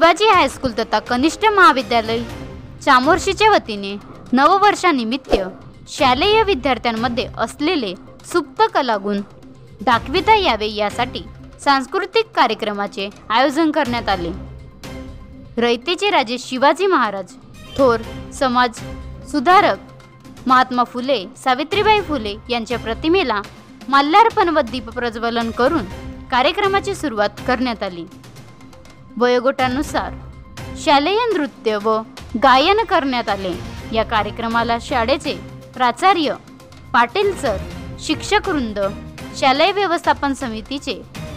Shivaji high school तथा कनिष्ठ महाविद्यालय चामोर्शीच्या वतीने नववर्षानिमित्त शालेय विद्यार्थ्यांमध्ये असलेले सुप्त कलागुण दाखविता यावे यासाठी सांस्कृतिक कार्यक्रमाचे आयोजन करण्यात आले। रयतेचे राजे शिवाजी महाराज थोर समाज सुधारक महात्मा फुले सावित्रीबाई फुले यांच्या प्रतिमेला माल्यार्पण व दीप प्रज्वलन करून कार्यक्रमाची सुरुवात करण्यात आली। वयोगटानुसार शालेय नृत्य व गायन करण्यात आले। या कार्यक्रमाला शाळेचे प्राचार्य पाटील सर, शिक्षक वृंद, शालेय व्यवस्थापन समितीचे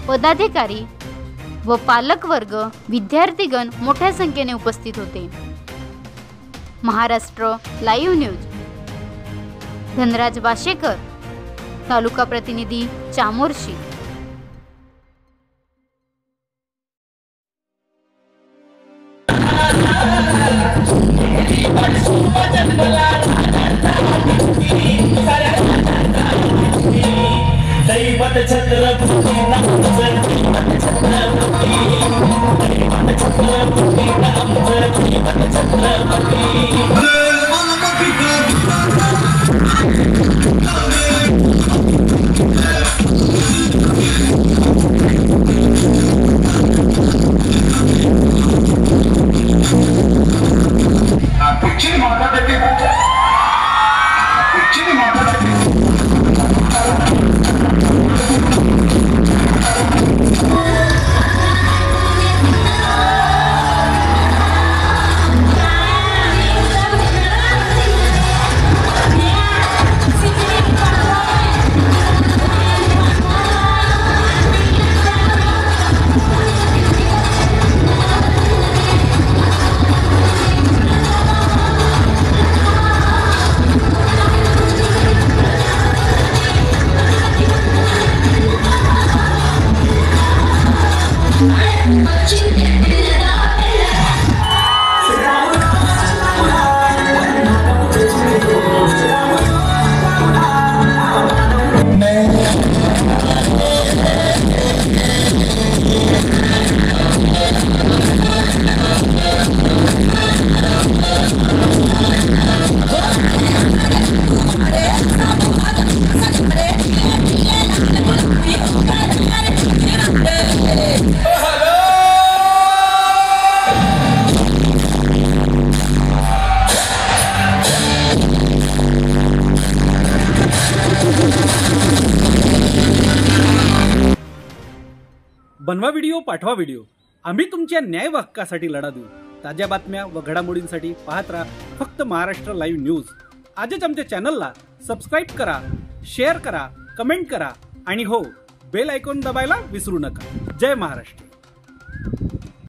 पदाधिकारी व पालक वर्ग, विद्यार्थीगण मोठ्या संख्येने उपस्थित होते। महाराष्ट्र लाईव्ह न्यूज, धनराज वाशेकर, तालुका प्रतिनिधी चामोर्शी। दैवत छत्रपती नामचं दैवत छत्रपती दैवत छत्रपती नामचं दैवत छत्रपती बनवा व्हिडिओ, पाठवा व्हिडिओ, आम्ही तुमच्या न्याय व हक्कासाठी लढा देऊ। ताज्या बातम्या व घडामोडींसाठी पाहत राहा फक्त महाराष्ट्र लाईव्ह न्यूज। आजच आमच्या चॅनलला सबस्क्राईब करा, शेअर करा, कमेंट करा आणि हो, बेल आयकॉन दाबायला विसरू नका। जय महाराष्ट्र।